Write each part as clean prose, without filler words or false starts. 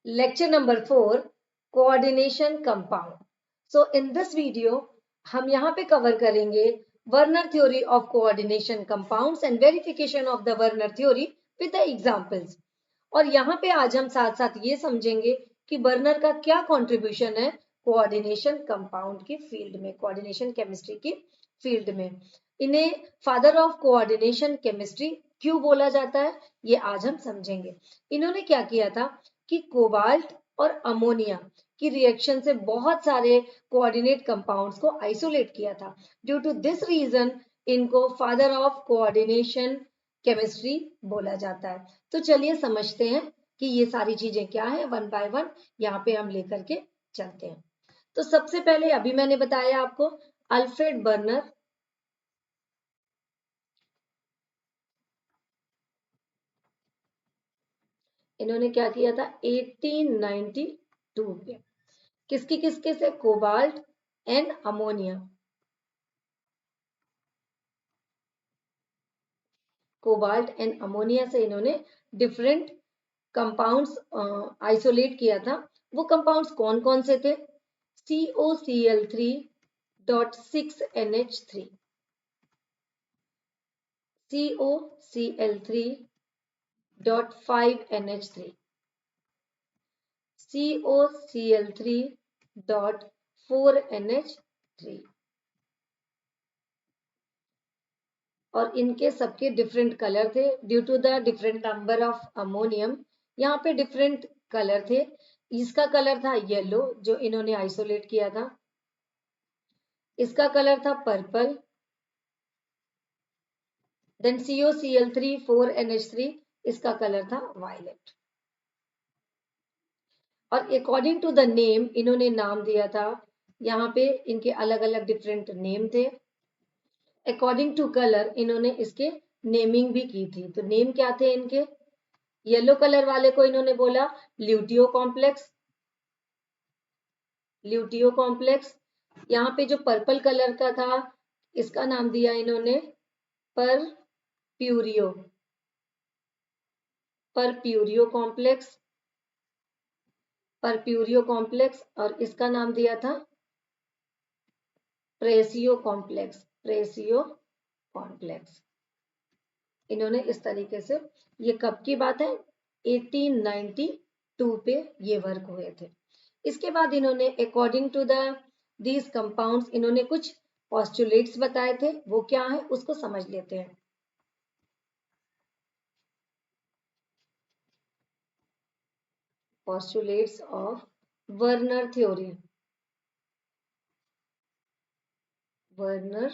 Lecture number 4, coordination compound. So in this video हम यहाँ पे कवर करेंगे Werner theory of coordination compounds and verification of the Werner theory with the examples. और यहाँ पे आज हम साथ साथ ये समझेंगे कि बर्नर का क्या कंट्रीब्यूशन है कोऑर्डिनेशन कंपाउंड की फील्ड में, कोऑर्डिनेशन केमिस्ट्री की फील्ड में. इन्हें फादर ऑफ कोऑर्डिनेशन केमिस्ट्री क्यों बोला जाता है ये आज हम समझेंगे. इन्होंने क्या किया था कि कोबाल्ट और अमोनिया की रिएक्शन से बहुत सारे कोऑर्डिनेट कंपाउंड्स को आइसोलेट किया था. ड्यू टू दिस रीजन इनको फादर ऑफ कोऑर्डिनेशन केमिस्ट्री बोला जाता है. तो चलिए समझते हैं कि ये सारी चीजें क्या है, वन बाय वन यहाँ पे हम लेकर के चलते हैं. तो सबसे पहले अभी मैंने बताया आपको अल्फ्रेड बर्नर, इन्होंने क्या किया था 1892 में किसके से, cobalt and ammonia, cobalt and ammonia से इन्होंने डिफरेंट कंपाउंड्स आइसोलेट किया था. वो कंपाउंड्स कौन कौन से थे, COCl3.6NH3, COCl3.5NH3, COCl3.4NH3. और इनके सबके डिफरेंट कलर थे due to the different number of ammonium. यहाँ पे डिफरेंट कलर थे. इसका कलर था येलो जो इन्होंने आइसोलेट किया था, इसका कलर था पर्पल, देन COCl3.4NH3 इसका कलर था वायलेट. और अकॉर्डिंग टू द नेम इन्होंने नाम दिया था, यहाँ पे इनके अलग अलग डिफरेंट नेम थे. अकॉर्डिंग टू कलर इन्होंने इसके नेमिंग भी की थी. तो नेम क्या थे इनके, येलो कलर वाले को इन्होंने बोला ल्यूटियो कॉम्प्लेक्स, ल्यूटियो कॉम्प्लेक्स. यहाँ पे जो पर्पल कलर का था इसका नाम दिया इन्होंने पर प्यूरियो, पर प्यूरियो कॉम्प्लेक्स, पर प्यूरियो कॉम्प्लेक्स. और इसका नाम दिया था प्रेसियो कॉम्प्लेक्स, प्रेसियो कॉम्प्लेक्स. इन्होंने इस तरीके से, ये कब की बात है 1892 पे ये वर्क हुए थे. इसके बाद इन्होंने अकॉर्डिंग टू दीज कंपाउंड्स इन्होंने कुछ पोस्टुलेट्स बताए थे. वो क्या है उसको समझ लेते हैं. Postulates of Werner theory, Werner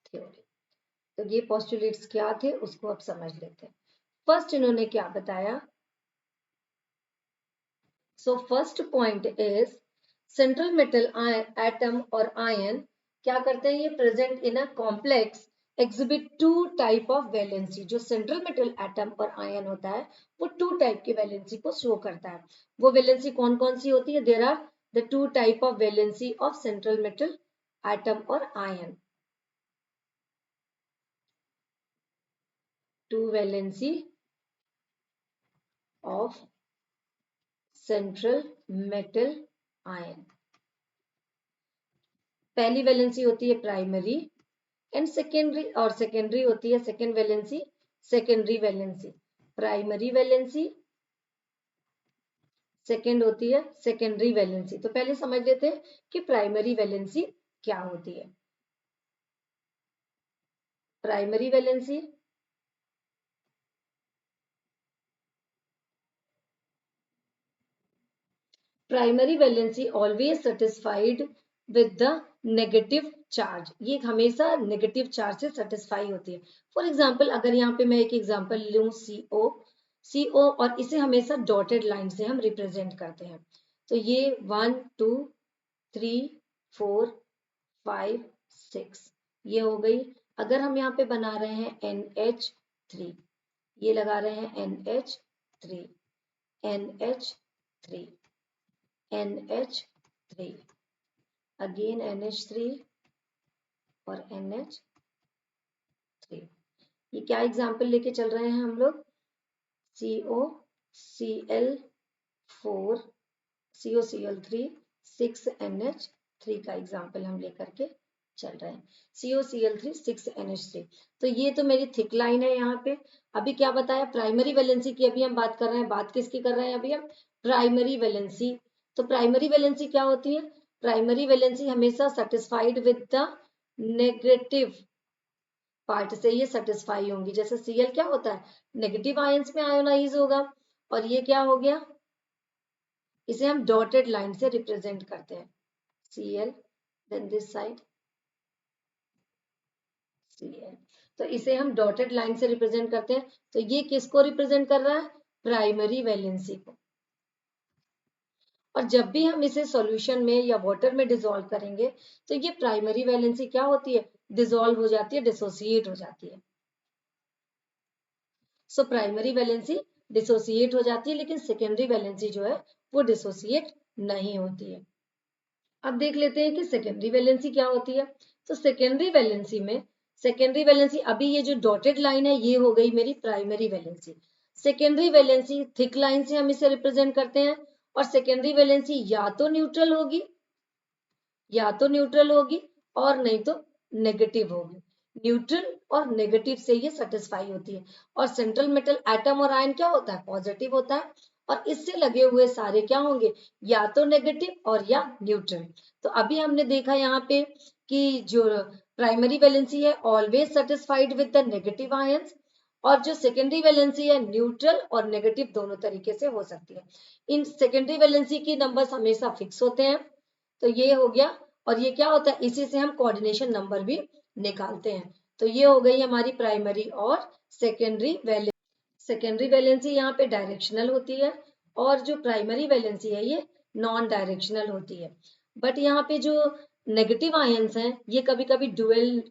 theory. तो ये पोस्टुलेट्स क्या थे उसको अब समझ लेते हैं. फर्स्ट इन्होंने क्या बताया, so first point is central metal atom और आयन क्या करते हैं, ये present in a complex exhibit two type of valency. जो सेंट्रल मेटल एटम और आयन होता है वो टू टाइप की वैलेंसी को शो करता है. वो वैलेंसी कौन कौन सी होती है, there are the two type of valency of central metal atom और ion. Two valency of central metal ion. पहली वैलेंसी होती है प्राइमरी एंड सेकेंडरी, और सेकेंडरी होती है second valency, secondary valency. Primary valency, second होती है सेकेंडरी वैलेंसी. तो पहले समझ लेते हैं कि प्राइमरी वैलेंसी क्या होती है. Primary valency primary valency always satisfied with the negative charge. ये हमेशा नेगेटिव चार्ज से सेटिस्फाई होती है. फॉर एग्जाम्पल अगर यहाँ पे मैं एक एग्जाम्पल लूँ CO, और इसे हमेशा डॉटेड लाइन से हम रिप्रेजेंट करते हैं. तो ये 1 2 3 4 5 6 ये हो गई. अगर हम यहाँ पे बना रहे हैं NH3, ये लगा रहे हैं NH3, NH3, NH3, again NH3 और NH3. ये क्या एग्जाम्पल लेके चल रहे हैं हम लोग, COCl4 COCl3 6NH3 का एग्जाम्पल हम लेकर के चल रहे हैं। COCl3 6NH3। तो ये तो मेरी थिक लाइन है यहाँ पे। अभी क्या बताया, प्राइमरी वैलेंसी की अभी हम बात कर रहे हैं। बात किसकी कर रहे हैं अभी हम, प्राइमरी वैलेंसी। तो प्राइमरी वैलेंसी क्या होती है, प्राइमरी वैलेंसी हमेशा satisfied with the negative part से ये सेटिस्फाई होंगी। जैसे Cl क्या होता है, नेगेटिव आयंस में आयोनाइज होगा, और ये क्या हो गया, इसे हम डॉटेड लाइन से रिप्रेजेंट करते हैं, Cl, then this side Cl। तो इसे हम डॉटेड लाइन से रिप्रेजेंट करते हैं। तो ये किसको रिप्रेजेंट कर रहा है, प्राइमरी वैलेंसी को। और जब भी हम इसे सॉल्यूशन में या वाटर में डिसॉल्व करेंगे तो ये प्राइमरी वैलेंसी क्या होती है, डिसॉल्व हो जाती है, डिसोसिएट हो जाती है। सो प्राइमरी वैलेंसी डिसोसिएट हो जाती है, लेकिन सेकेंडरी वैलेंसी जो है वो डिसोसिएट नहीं होती है। अब देख लेते हैं कि सेकेंडरी वैलेंसी क्या होती है। तो सेकेंडरी वैलेंसी में, सेकेंडरी वैलेंसी अभी ये जो डॉटेड लाइन है ये हो गई मेरी primary valency. Secondary valency thick line से हम इसे रिप्रेजेंट करते हैं, और सेकेंडरी वैलेंसी या तो न्यूट्रल होगी, या तो न्यूट्रल होगी और नहीं तो नेगेटिव होगी। न्यूट्रल और नेगेटिव से ये सेटिस्फाई होती है। और सेंट्रल मेटल एटम और आयन क्या होता है, पॉजिटिव होता है, और इससे लगे हुए सारे क्या होंगे, या तो नेगेटिव और या न्यूट्रल। तो अभी हमने देखा यहाँ पे कि जो प्राइमरी वैलेंसी है always satisfied with the negative ions, और जो सेकेंडरी वैलेंसी है न्यूट्रल और नेगेटिव दोनों तरीके से हो सकती है। इन सेकेंडरी वैलेंसी की नंबर्स हमेशा फिक्स होते हैं। तो ये हो गया, और ये क्या होता है, इसी से हम कोऑर्डिनेशन नंबर भी निकालते हैं। तो ये हो गई हमारी प्राइमरी और सेकेंडरी वैलेंसी। सेकेंडरी वैलेंसी यहाँ पे डायरेक्शनल होती है, और जो प्राइमरी वैलेंसी है ये नॉन डायरेक्शनल होती है। बट यहाँ पे जो नेगेटिव आयंस हैं ये कभी कभी डुअल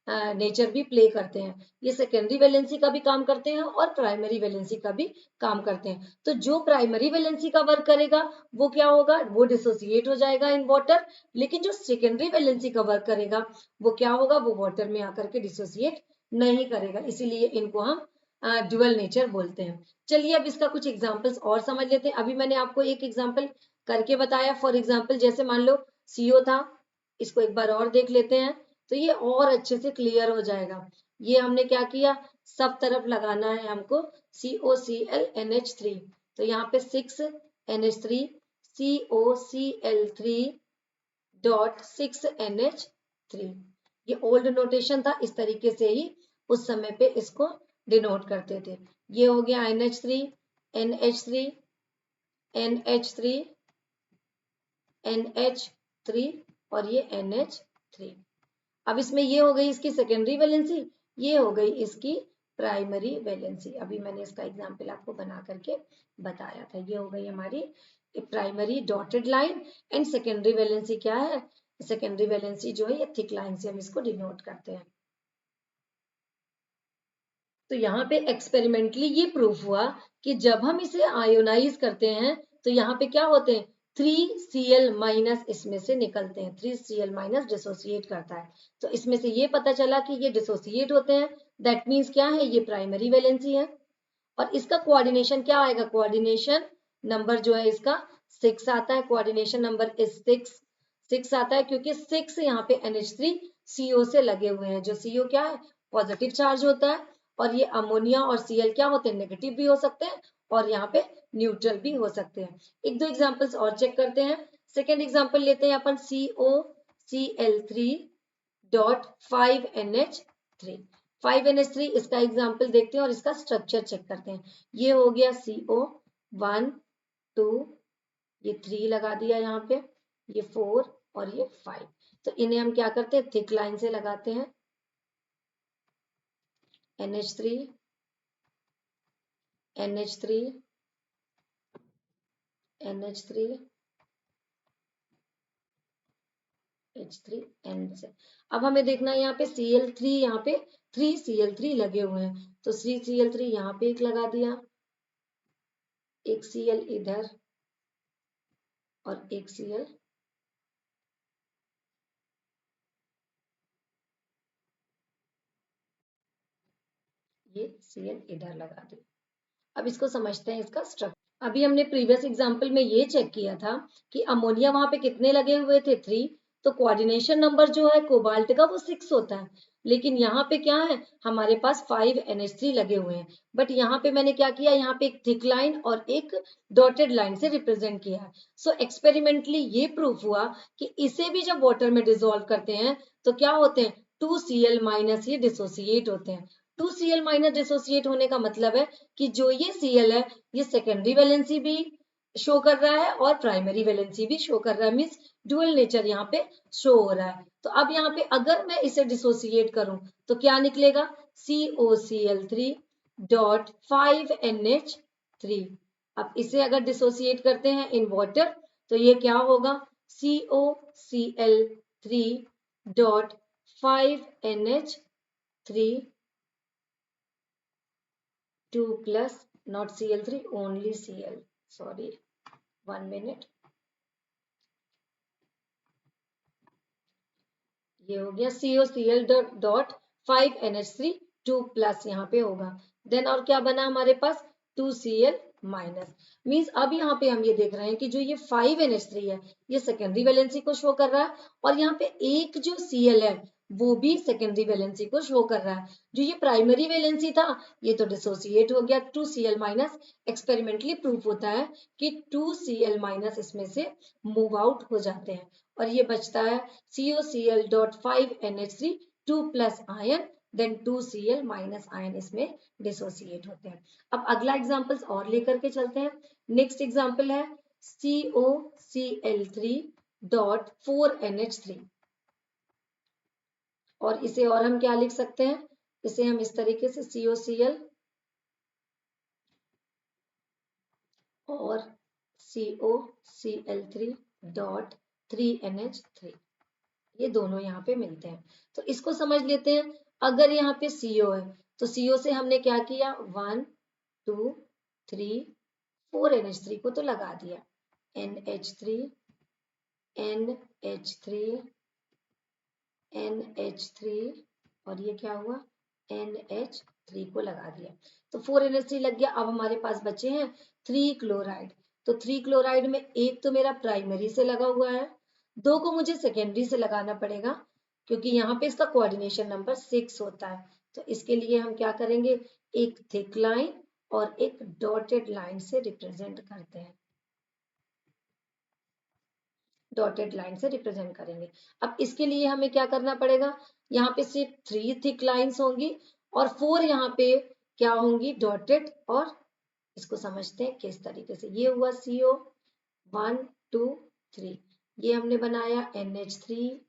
नेचर भी प्ले करते हैं। ये सेकेंडरी वैलेंसी का भी काम करते हैं और प्राइमरी वैलेंसी का भी काम करते हैं। तो जो प्राइमरी वैलेंसी का वर्क करेगा वो क्या होगा, वो डिसोसिएट हो जाएगा इन वाटर, लेकिन जो सेकेंडरी वैलेंसी का वर्क करेगा वो क्या होगा, वो वाटर में आकर के डिसोसिएट नहीं करेगा। इसीलिए इनको हम ड्यूअल नेचर बोलते हैं। चलिए अब इसका कुछ एग्जांपल्स और समझ लेते हैं। अभी मैंने आपको एक एग्जांपल करके बताया। फॉर एग्जांपल जैसे मान लो CO था, इसको एक बार और देख लेते हैं तो ये और अच्छे से क्लियर हो जाएगा। ये हमने क्या किया, सब तरफ लगाना है हमको COCl NH3। तो यहाँ पे 6NH3 COCl3 डॉट 6NH3। ये ओल्ड नोटेशन था, इस तरीके से ही उस समय पे इसको डिनोट करते थे। ये हो गया NH3 NH3 NH3 NH3 और ये NH3। अब इसमें ये हो गई इसकी सेकेंडरी वैलेंसी, ये हो गई इसकी प्राइमरी वैलेंसी। अभी मैंने इसका एग्जांपल आपको बना करके बताया था। ये हो गई हमारी primary dotted line, and secondary valency क्या है, सेकेंडरी वैलेंसी जो है ये थिक लाइन से हम इसको डिनोट करते हैं। तो यहाँ पे एक्सपेरिमेंटली ये प्रूफ हुआ कि जब हम इसे आयोनाइज करते हैं तो यहाँ पे क्या होते हैं, 3Cl माइनस इसमें से निकलते हैं। 3Cl माइनस डिसोसिएट करता है, तो इसमें से ये पता चला कि ये डिसोसिएट होते हैं। दैट मीन्स क्या है, ये प्राइमरी वैलेंसी है। और इसका कोऑर्डिनेशन क्या आएगा, कोऑर्डिनेशन नंबर जो है इसका 6 आता है। कोऑर्डिनेशन नंबर इज 6 आता है, क्योंकि 6 यहाँ पे NH3 CO से लगे हुए हैं। जो CO क्या है, पॉजिटिव चार्ज होता है, और ये अमोनिया और Cl क्या होते हैं, नेगेटिव भी हो सकते हैं और यहाँ पे न्यूट्रल भी हो सकते हैं। एक दो एग्जांपल्स और चेक करते हैं। सेकेंड एग्जांपल लेते हैं अपन COCl3 डॉट 5NH3। 5NH3 इसका एग्जांपल देखते हैं और इसका स्ट्रक्चर चेक करते हैं। ये हो गया CO 1 2, ये 3 लगा दिया यहाँ पे, ये 4 और ये 5। तो इन्हें हम क्या करते हैं, थिक लाइन से लगाते हैं। NH3 NH3 NH3 H3 N से। अब हमें देखना है यहाँ पे Cl3, यहाँ पे 3Cl3 लगे हुए हैं, तो 3Cl3 यहाँ पे एक लगा दिया, एक Cl इधर और एक Cl ये Cl इधर लगा दी। अब इसको समझते हैं इसका स्ट्रक्चर। अभी हमने प्रीवियस एग्जाम्पल में ये चेक किया था कि अमोनिया वहां पे कितने लगे हुए थे 3, तो कोऑर्डिनेशन नंबर जो है कोबाल्ट का वो 6 होता है। लेकिन यहाँ पे क्या है, हमारे पास 5 NH3 लगे हुए हैं। बट यहाँ पे मैंने क्या किया, यहाँ पे एक थिक लाइन और एक डॉटेड लाइन से रिप्रेजेंट किया है। सो एक्सपेरिमेंटली ये प्रूफ हुआ कि इसे भी जब वाटर में डिसॉल्व करते हैं तो क्या होते हैं, 2Cl- ये डिसोसिएट होते हैं। 2Cl- डिसोसिएट होने का मतलब है कि जो ये Cl है ये सेकेंडरी वैलेंसी भी शो कर रहा है और प्राइमरी वैलेंसी भी शो कर रहा है, मीन्स डुअल नेचर यहाँ पे शो हो रहा है। तो अब यहाँ पे अगर मैं इसे डिसोसिएट करूं तो क्या निकलेगा, COCl3 डॉट 5NH3। अब इसे अगर डिसोसिएट करते हैं इन वाटर तो ये क्या होगा, COCl3 dot 5NH3 2 plus not Cl3 only Cl, sorry 1 minute, ये हो गया COCl डॉट 5NH3 2 प्लस यहाँ पे होगा। देन और क्या बना हमारे पास 2Cl माइनस। मीन्स अब यहाँ पे हम ये देख रहे हैं कि जो ये 5NH3 है ये सेकेंडरी वैलेंसी को शो कर रहा है और यहाँ पे एक जो Cl है वो भी सेकेंडरी वैलेंसी को शो कर रहा है। जो ये प्राइमरी वैलेंसी था ये तो डिसोसिएट हो गया 2Cl माइनस। एक्सपेरिमेंटली प्रूफ होता है कि 2Cl माइनस इसमें से मूव आउट हो जाते हैं और ये बचता है COCl dot 5NH3 2 plus ion, then 2Cl minus ion इसमें डिसोसिएट होते हैं। अब अगला एग्जांपल्स और लेकर के चलते हैं। नेक्स्ट एग्जांपल है COCl3 डॉट 4NH3 और इसे और हम क्या लिख सकते हैं, इसे हम इस तरीके से COCl और COCl3 डॉट 3NH3, ये दोनों यहाँ पे मिलते हैं। तो इसको समझ लेते हैं। अगर यहाँ पे CO है तो CO से हमने क्या किया, 1 2 3 4NH3 को तो लगा दिया, NH3 NH3 NH3 और ये क्या हुआ NH3 को लगा दिया, तो 4NH3 लग गया। अब हमारे पास बचे हैं 3 क्लोराइड। तो 3 क्लोराइड में एक तो मेरा प्राइमरी से लगा हुआ है, 2 को मुझे सेकेंडरी से लगाना पड़ेगा क्योंकि यहाँ पे इसका कोऑर्डिनेशन नंबर 6 होता है। तो इसके लिए हम क्या करेंगे, एक थिक लाइन और एक डॉटेड लाइन से रिप्रेजेंट करते हैं, डॉटेड लाइन से रिप्रेजेंट करेंगे। अब इसके लिए हमें क्या करना पड़ेगा, यहाँ पे सिर्फ 3 थिक लाइंस होंगी और 4 यहाँ पे क्या होंगी, डॉटेड। और इसको समझते हैं किस तरीके से, ये हुआ CO 1 2 3, ये हमने बनाया NH3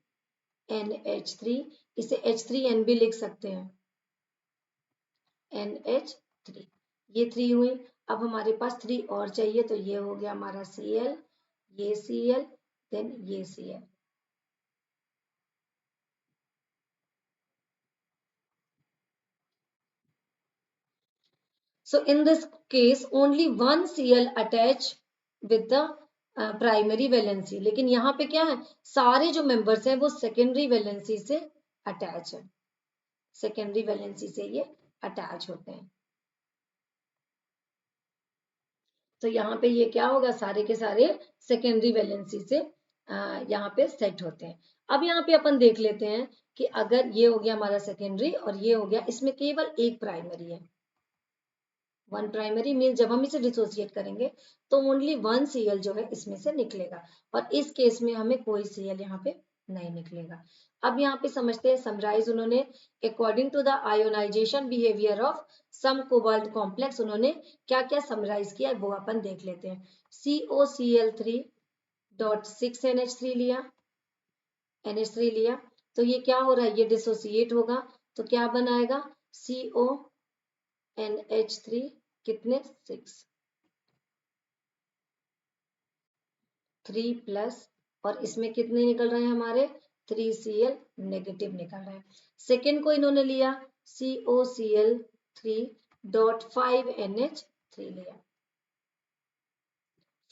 NH3, इसे H3N भी लिख सकते हैं, NH3, ये 3 हुई। अब हमारे पास 3 और चाहिए तो ये हो गया हमारा Cl, ये Cl, देन ये Cl। So in this case only one Cl attach with the primary valency, लेकिन यहाँ पे क्या है, सारे जो मेंबर्स हैं वो सेकेंडरी वैलेंसी से अटैच है, सेकेंडरी वैलेंसी से ये अटैच होते हैं। तो यहाँ पे ये क्या होगा, सारे के सारे सेकेंडरी वैलेंसी से यहाँ पे सेट होते हैं। अब यहाँ पे अपन देख लेते हैं कि अगर ये हो गया हमारा सेकेंडरी और ये हो गया, इसमें केवल एक प्राइमरी है, 1 प्राइमरी मीन जब हम इसे डिसोसिएट करेंगे तो ओनली 1 Cl जो है इसमें से निकलेगा और इस केस में हमें कोई Cl यहाँ पे नहीं निकलेगा। अब यहाँ पे समझते हैं, समराइज उन्होंने according to the ionisation behaviour of some cobalt complex, उन्होंने क्या क्या समराइज किया वो अपन देख लेते हैं। COCl3 डॉट 6NH3 लिया, NH3 लिया, तो ये क्या हो रहा है, ये डिसोसिएट होगा तो क्या बनाएगा, CONH3 कितने 6 3 प्लस और इसमें कितने निकल रहे हैं हमारे 3Cl नेगेटिव निकल रहे हैं। सेकेंड को इन्होंने लिया COCl3 डॉट 5NH3 लिया,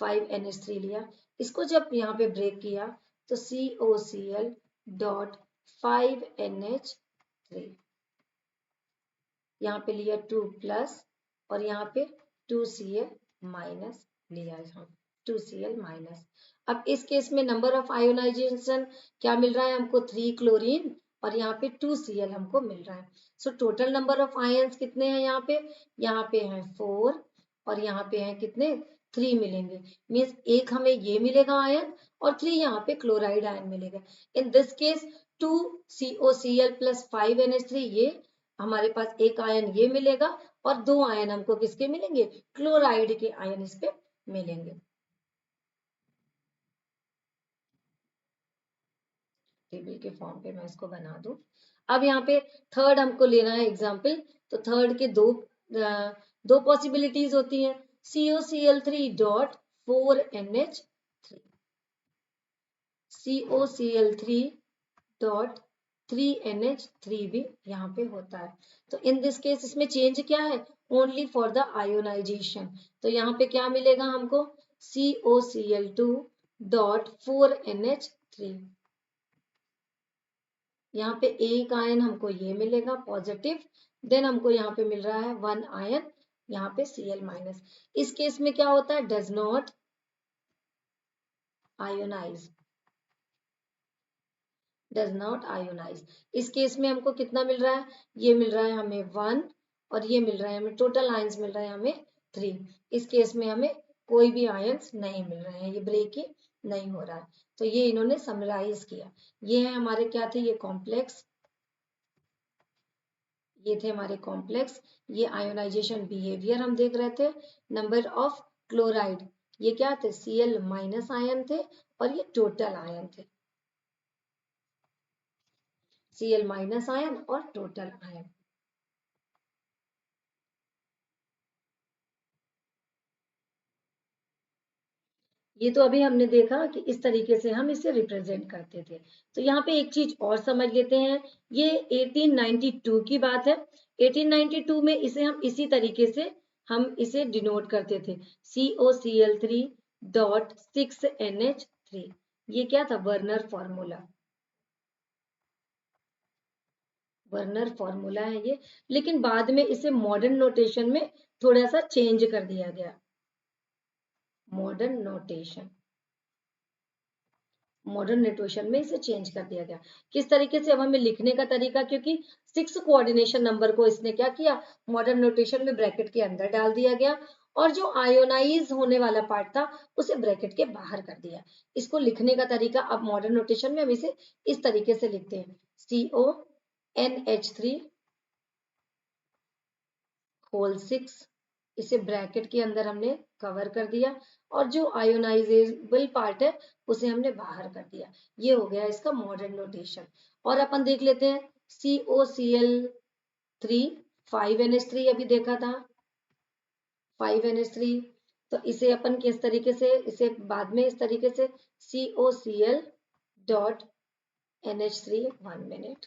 5NH3 लिया, इसको जब यहाँ पे ब्रेक किया तो COCl डॉट 5NH3, यहाँ पे लिया 2 प्लस और यहाँ पे 2Cl माइनस लिया हम 2Cl माइनस। अब इस केस में नंबर ऑफ आयोनाइजेशन क्या मिल रहा है हमको 3 क्लोरीन और यहाँ पे 2Cl हमको मिल रहा है। So total number of ions कितने हैं यहाँ पे हैं 4 और यहाँ पे हैं कितने 3 मिलेंगे। मीन्स एक हमें ये मिलेगा आयन और 3 यहाँ पे क्लोराइड आयन मिलेगा। In this case 2COCl plus 5NH3 ये हमारे पास एक आयन ये मिलेगा और 2 आयन हमको किसके मिलेंगे क्लोराइड के आयन इस पे मिलेंगे। टेबल के फॉर्म पे मैं इसको बना दूं। अब यहाँ पे थर्ड हमको लेना है एग्जाम्पल। तो थर्ड के दो पॉसिबिलिटीज होती हैं COCl3 dot 4NH3 COCl3 dot 3NH3 भी यहाँ पे होता है। तो इन दिस केस इसमें चेंज क्या है ओनली फॉर द आयोनाइजेशन। तो यहाँ पे क्या मिलेगा हमको COCl2 डॉट 4NH3। यहाँ पे एक आयन हमको ये मिलेगा पॉजिटिव, देन हमको यहाँ पे मिल रहा है 1 आयन यहाँ पे Cl माइनस। इस केस में क्या होता है does not ionise, does not ionise. इस केस में हमको कितना मिल रहा है ये मिल रहा है हमें 1 और ये मिल रहा है हमें टोटल आयंस मिल रहे हैं हमें 3। इस केस में हमें कोई भी आयंस नहीं मिल रहे हैं, ये ब्रेक ही नहीं हो रहा है। तो ये इन्होंने समराइज किया। ये है हमारे क्या थे ये कॉम्प्लेक्स, ये थे हमारे कॉम्प्लेक्स, ये आयोनाइजेशन बिहेवियर हम देख रहे थे। नंबर ऑफ क्लोराइड ये क्या थे Cl माइनस आयन थे और ये टोटल आयन थे Cl माइनस आयन और टोटल आयन। ये तो अभी हमने देखा कि इस तरीके से हम इसे रिप्रेजेंट करते थे। तो यहाँ पे एक चीज और समझ लेते हैं, ये 1892 की बात है। 1892 में इसे हम इसी तरीके से हम इसे डिनोट करते थे COCl3 डॉट 6NH3। ये क्या था वर्नर फॉर्मूला, वर्नर फॉर्मूला है ये। लेकिन बाद में इसे मॉडर्न नोटेशन में थोड़ा सा चेंज कर दिया गया, मॉडर्न नोटेशन, मॉडर्न नोटेशन में इसे चेंज कर दिया गया। किस तरीके से अब हमें लिखने का तरीका, क्योंकि 6 कोऑर्डिनेशन नंबर को इसने क्या किया मॉडर्न नोटेशन में ब्रैकेट के अंदर डाल दिया गया और जो आयोनाइज होने वाला पार्ट था उसे ब्रैकेट के बाहर कर दिया। इसको लिखने का तरीका अब मॉडर्न नोटेशन में हम इसे इस तरीके से लिखते हैं CONH3 होल 6, इसे ब्रैकेट के अंदर हमने कवर कर दिया और जो आयोनाइजेबल पार्ट है उसे हमने बाहर कर दिया। ये हो गया इसका मॉडर्न नोटेशन। और अपन देख लेते हैं COCl3 5NH3 अभी देखा था 5NH3। तो इसे अपन किस तरीके से, इसे बाद में इस तरीके से COCl dot NH3 1 minute.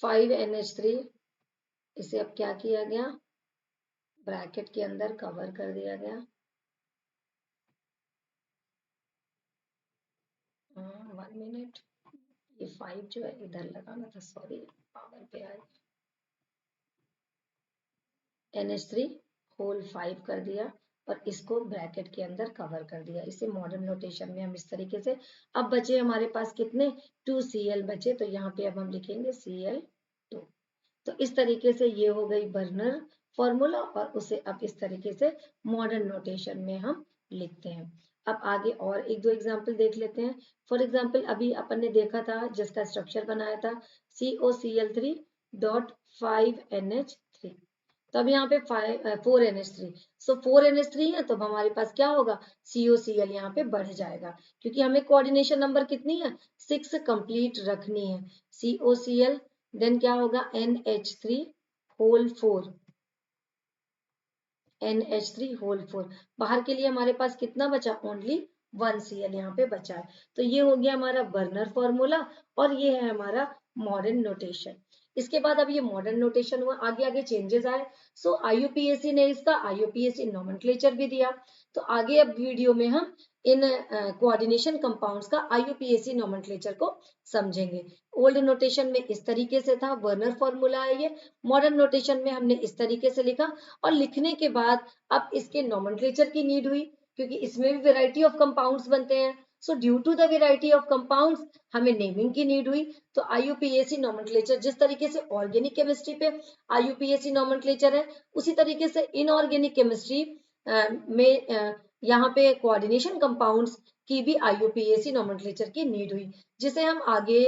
5NH3 इसे अब क्या किया गया ब्रैकेट के अंदर कवर कर दिया गया। 1 मिनट, ये 5 जो है इधर लगाना था, सॉरी पावर पे आए। NH3 होल 5 कर दिया और इसको ब्रैकेट के अंदर कवर कर दिया। इसे मॉडर्न नोटेशन में हम इस तरीके से, अब बचे हमारे पास कितने 2Cl बचे, तो यहाँ पे अब हम लिखेंगे Cl2। तो इस तरीके से ये हो गई बर्नर फॉर्मूला और उसे अब इस तरीके से मॉडर्न नोटेशन में हम लिखते हैं। अब आगे और एक दो एग्जांपल देख लेते हैं। फॉर एग्जांपल अभी अपन ने देखा था जिसका स्ट्रक्चर बनाया था COCl3 डॉट 5NH3। तो अब यहाँ पे 4NH3, सो 4NH3 है तो अब हमारे पास क्या होगा COCl यहाँ पे बढ़ जाएगा क्योंकि हमें कोऑर्डिनेशन नंबर कितनी है 6 कंप्लीट रखनी है। COCl देन क्या होगा NH3 होल 4, NH3 होल 4। बाहर के लिए हमारे पास कितना बचा ओनली 1Cl यहाँ पे बचा है। तो ये हो गया हमारा बर्नर फॉर्मूला और ये है हमारा मॉडर्न नोटेशन। इसके बाद अब ये मॉडर्न नोटेशन हुआ, आगे आगे चेंजेस आए। सो IUPAC ने इसका IUPAC नोमेनक्लेचर भी दिया। तो आगे अब वीडियो में हम इन कोऑर्डिनेशन कंपाउंड्स का IUPAC नोमेनक्लेचर को समझेंगे। ओल्ड नोटेशन में इस तरीके से था, वर्नर फॉर्मूला है ये। मॉडर्न नोटेशन में हमने इस तरीके से लिखा और लिखने के बाद अब इसके नोमेनक्लेचर की नीड हुई क्योंकि इसमें भी वैरायटी ऑफ कंपाउंड्स बनते हैं। So due to the variety of compounds हमें नेमिंग की नीड हुई। तो IUPAC नोमेनक्लेचर जिस तरीके से ऑर्गेनिक केमिस्ट्री पे IUPAC नोमेनक्लेचर है, उसी तरीके से इनऑर्गेनिक केमिस्ट्री में यहाँ पे कोऑर्डिनेशन कंपाउंड्स की भी IUPAC नोमेनक्लेचर की नीड हुई, जिसे हम आगे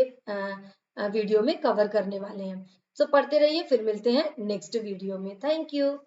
वीडियो में कवर करने वाले हैं। सो पढ़ते रहिए, फिर मिलते हैं नेक्स्ट वीडियो में। Thank you.